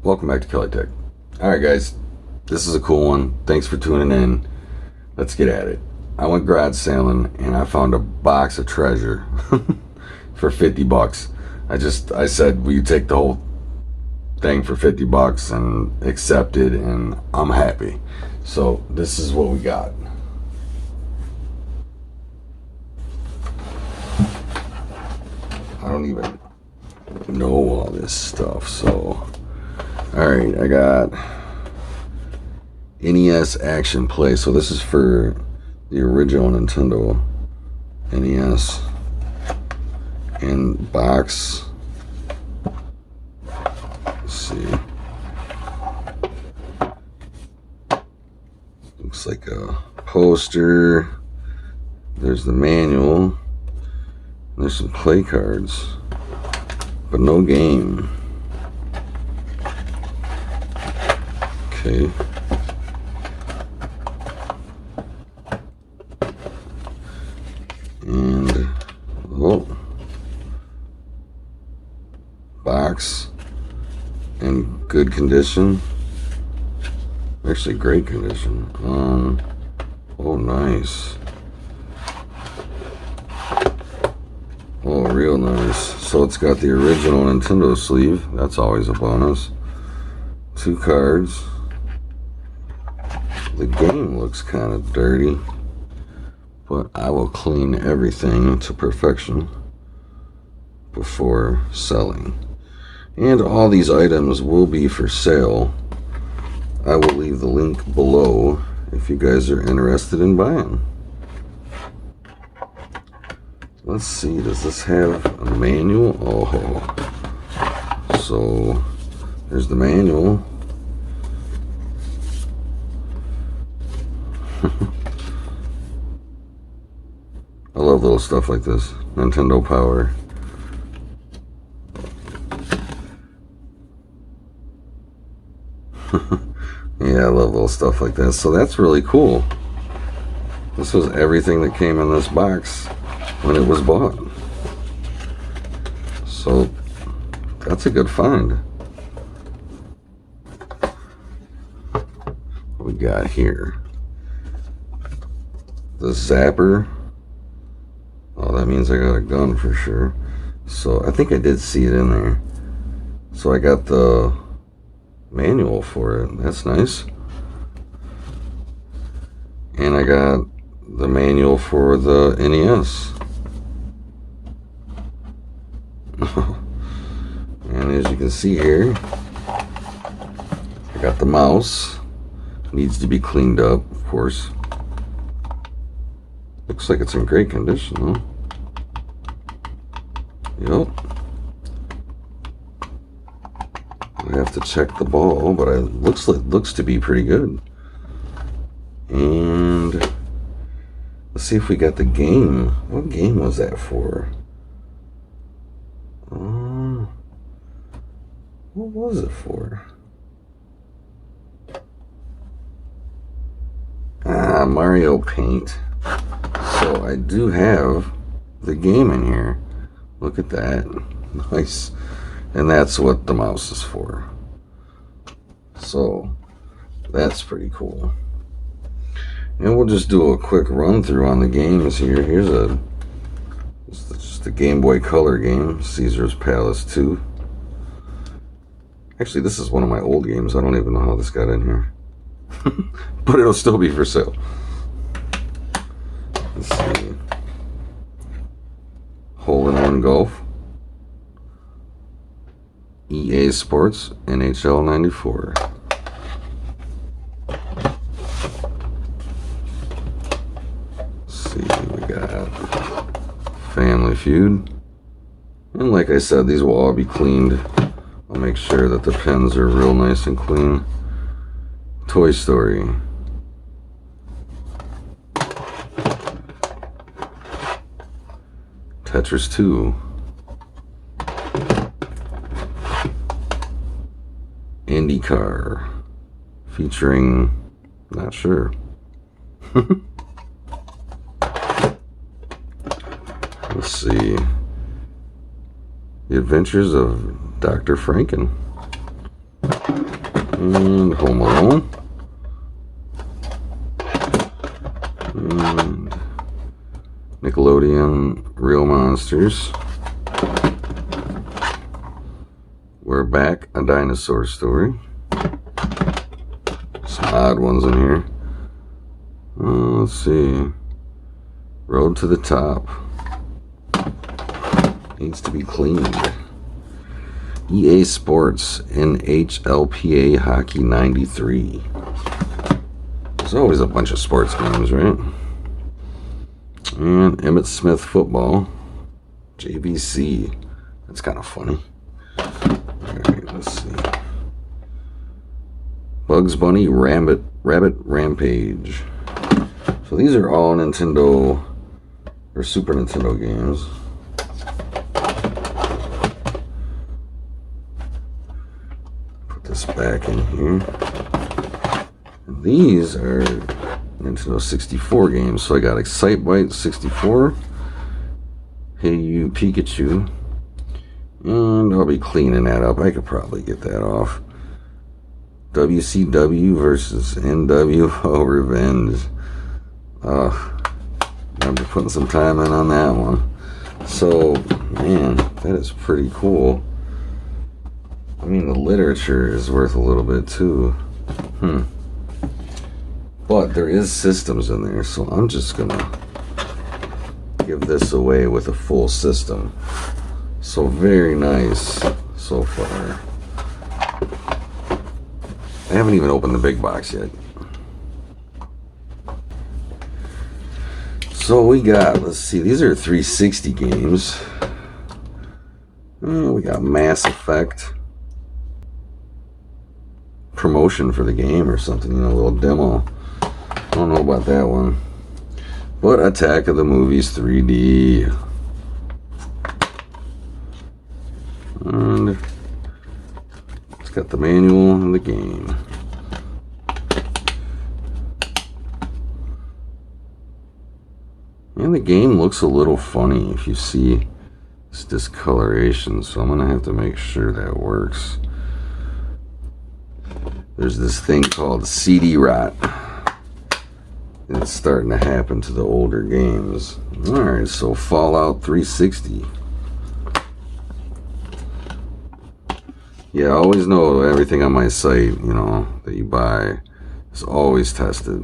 Welcome back to Kelly Tech. Alright guys, this is a cool one. Thanks for tuning in. Let's get at it. I went garage sailing and I found a box of treasure for 50 bucks. I said, will you take the whole thing for 50 bucks and accept it, and I'm happy. So this is what we got. I don't even know all this stuff, so alright, I got NES Action Play. So this is for the original Nintendo NES. And box. Let's see. Looks like a poster. There's the manual. There's some play cards, but no game. Okay. And box in good condition. Actually, great condition. Oh, nice. Oh, real nice. So it's got the original Nintendo sleeve. That's always a bonus. 2 cards. The game looks kind of dirty, but I will clean everything to perfection before selling. And all these items will be for sale. I will leave the link below if you guys are interested in buying. Let's see, does this have a manual? Oh, so there's the manual. I love little stuff like this. Nintendo Power. Yeah, I love little stuff like that. So that's really cool. This was everything that came in this box when it was bought. So that's a good find. What we got here? The zapper. Oh, that means I got a gun for sure. So I think I did see it in there. So I got the manual for it. That's nice. And I got the manual for the NES. And as you can see here, I got the mouse. Needs to be cleaned up, of course. Looks like it's in great condition, though. Yep. I have to check the ball, but it looks to be pretty good. And let's see if we got the game. What game was that for? What was it for? Mario Paint. So I do have the game in here. Look at that. Nice. And that's what the mouse is for. So that's pretty cool. And we'll just do a quick run through on the games here. Here's just a Game Boy Color game, Caesar's Palace 2. Actually, this is one of my old games. I don't even know how this got in here. But it'll still be for sale. Let's see. Hole-in-One Golf. EA Sports NHL 94. Let's see, we got Family Feud. And like I said, these will all be cleaned. I'll make sure that the pens are real nice and clean. Toy Story. Tetris 2. IndyCar. Featuring, not sure. Let's see. The Adventures of Dr. Franken. And Home Alone. And Nickelodeon Real Monsters. We're Back, A Dinosaur Story. Some odd ones in here. Let's see. Road to the Top. Needs to be cleaned. EA Sports NHLPA Hockey 93. There's always a bunch of sports games, right? And Emmett Smith Football. JVC. That's kind of funny. Alright, let's see. Bugs Bunny Rabbit Rampage. So these are all Nintendo or Super Nintendo games. Put this back in here. And these are Nintendo 64 games. So I got Excitebike 64. Hey You Pikachu. And I'll be cleaning that up. I could probably get that off. WCW versus NWO Revenge. Remember putting some time in on that one. So, man, that is pretty cool. I mean, the literature is worth a little bit too. But there is systems in there, so I'm just gonna give this away with a full system. So very nice so far. I haven't even opened the big box yet. So we got, let's see, these are 360 games. We got Mass Effect. Promotion for the game or something, you know, a little demo. I don't know about that one. But Attack of the Movies 3D. And it's got the manual and the game. And the game looks a little funny if you see this discoloration, so I'm going to have to make sure that works. There's this thing called CD rot. And it's starting to happen to the older games. Alright, so Fallout 360. Yeah, I always know everything on my site, you know, that you buy is always tested.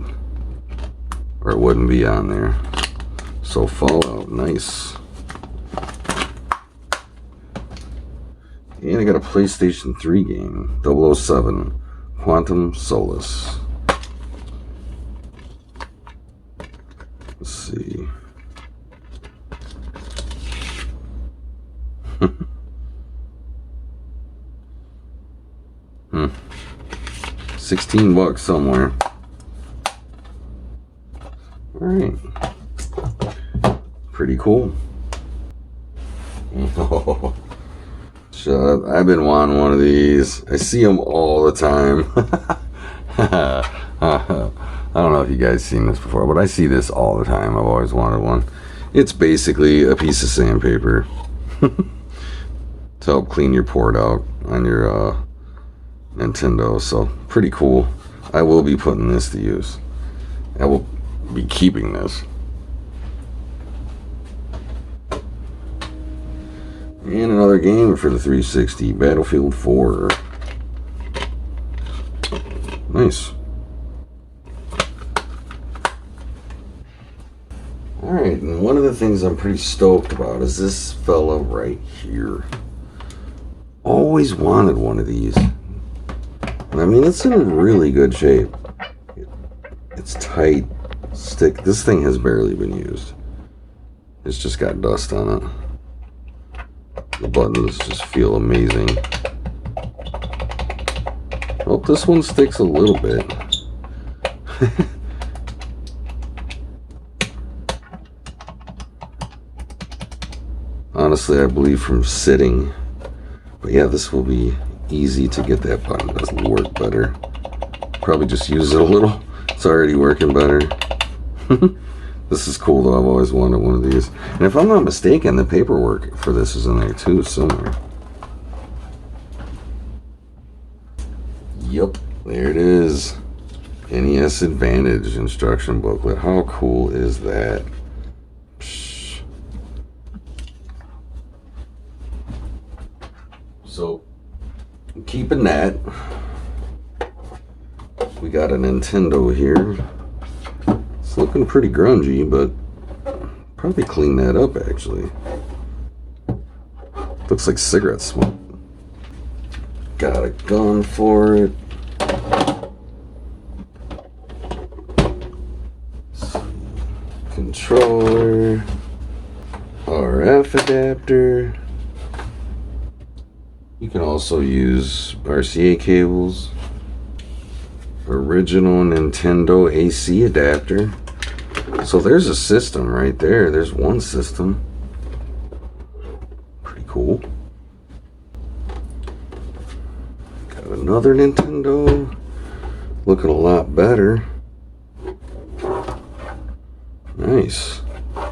Or it wouldn't be on there. So Fallout, nice. And I got a PlayStation 3 game, 007, Quantum Solace. Let's see. 16 bucks somewhere. All right. Pretty cool. Oh, shut up. I've been wanting one of these. I see them all the time. I don't know if you guys seen this before, but I see this all the time. I've always wanted one. It's basically a piece of sandpaper to help clean your port out on your Nintendo. So pretty cool. I will be putting this to use. I will be keeping this. And another game for the 360, Battlefield 4. Nice. Alright, and one of the things I'm pretty stoked about is this fella right here. Always wanted one of these. And I mean, it's in a really good shape. It's tight, stick. This thing has barely been used. It's just got dust on it. The buttons just feel amazing. Oh, this one sticks a little bit. Honestly, I believe from sitting. But yeah, this will be easy to get that button to work better. Probably just use it a little. It's already working better. This is cool though. I've always wanted one of these. And if I'm not mistaken, the paperwork for this is in there too somewhere. Yep, there it is. NES Advantage instruction booklet. How cool is that? Psh. So, keeping that, we got a Nintendo here. It's looking pretty grungy, but probably clean that up actually. Looks like cigarette smoke. Got a gun for it. Controller. RF adapter. You can also use RCA cables. Original Nintendo AC adapter. So there's a system right there. There's one system. Pretty cool. Got another Nintendo. Looking a lot better. Nice. Got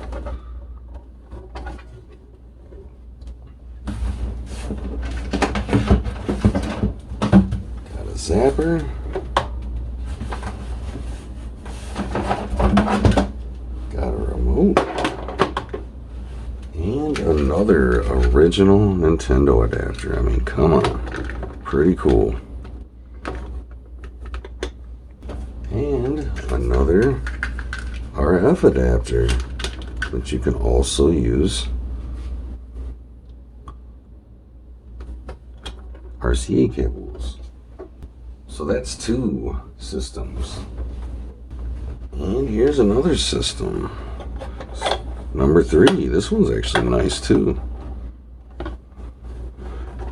a zapper. Got a remote. And another original Nintendo adapter. I mean, come on. Pretty cool. And another RF adapter that you can also use RCA cables. So that's two systems. And here's another system. Number 3. This one's actually nice too.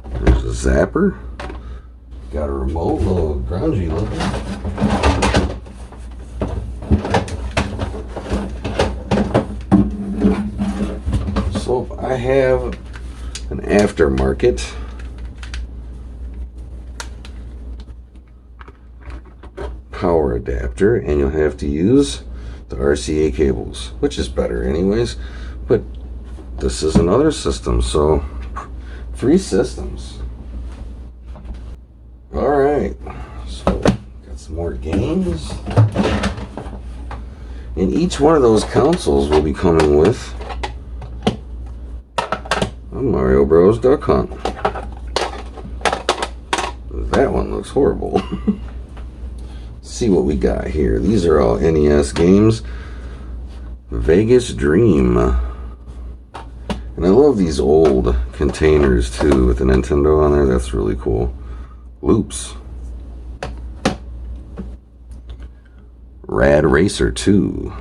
There's a zapper. Got a remote, a little grungy looking. So I have an aftermarket power adapter, and you'll have to use the RCA cables, which is better anyways, but this is another system, so 3 systems. Alright, so got some more games, and each one of those consoles will be coming with a Mario Bros. Duck Hunt. That one looks horrible. See what we got here. These are all NES games. Vegas Dream. And I love these old containers too with the Nintendo on there. That's really cool. Loops. Rad Racer 2.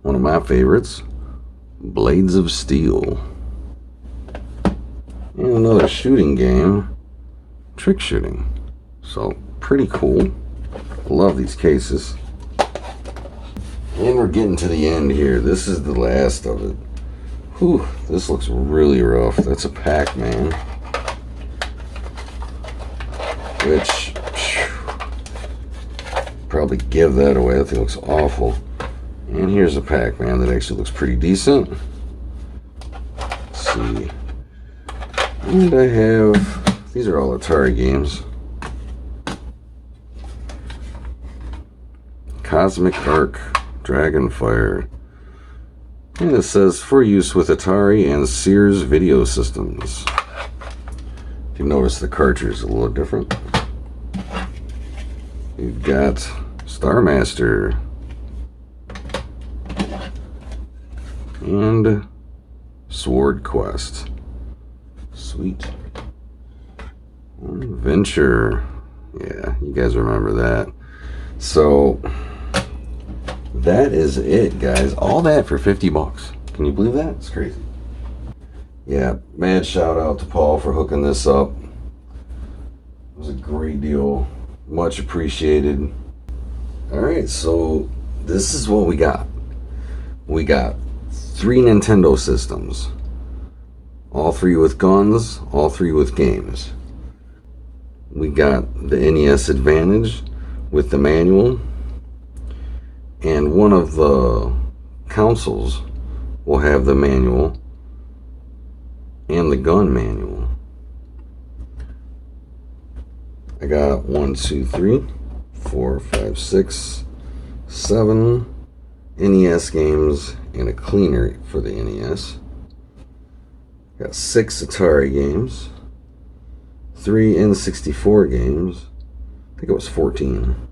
One of my favorites. Blades of Steel. And another shooting game. Trick Shooting. So, pretty cool. Love these cases. And we're getting to the end here. This is the last of it. Whew, this looks really rough. That's a Pac-Man. Which, probably give that away. That thing looks awful. And here's a Pac-Man that actually looks pretty decent. Let's see. And I have, these are all Atari games. Cosmic Arc, Dragonfire. And it says for use with Atari and Sears video systems. If you notice, the cartridge is a little different. You've got Star Master and Sword Quest. Sweet. Venture. Yeah, you guys remember that. So that is it, guys. All that for 50 bucks. Can you believe that? It's crazy. Yeah, mad shout out to Paul for hooking this up. It was a great deal. Much appreciated. Alright, so this is what we got. We got 3 Nintendo systems. All 3 with guns, all 3 with games. We got the NES Advantage with the manual. And one of the consoles will have the manual and the gun manual. I got 1, 2, 3, 4, 5, 6, 7 NES games and a cleaner for the NES. Got 6 Atari games, 3 N64 games. I think it was 14.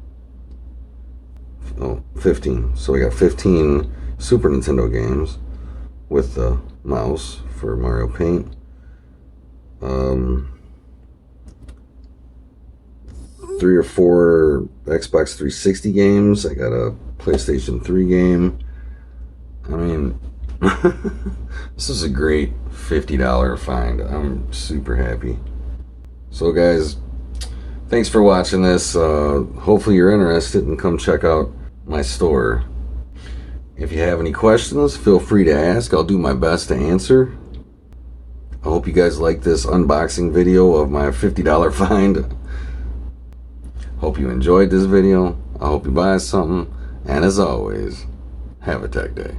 Oh, 15. So we got 15 Super Nintendo games with the mouse for Mario Paint. 3 or 4 Xbox 360 games. I got a PlayStation 3 game. I mean, this is a great $50 find. I'm super happy. So guys, thanks for watching this. Hopefully you're interested and come check out my store. If you have any questions, feel free to ask. I'll do my best to answer. I hope you guys like this unboxing video of my $50 find. Hope you enjoyed this video. I hope you buy something. And as always, have a tech day.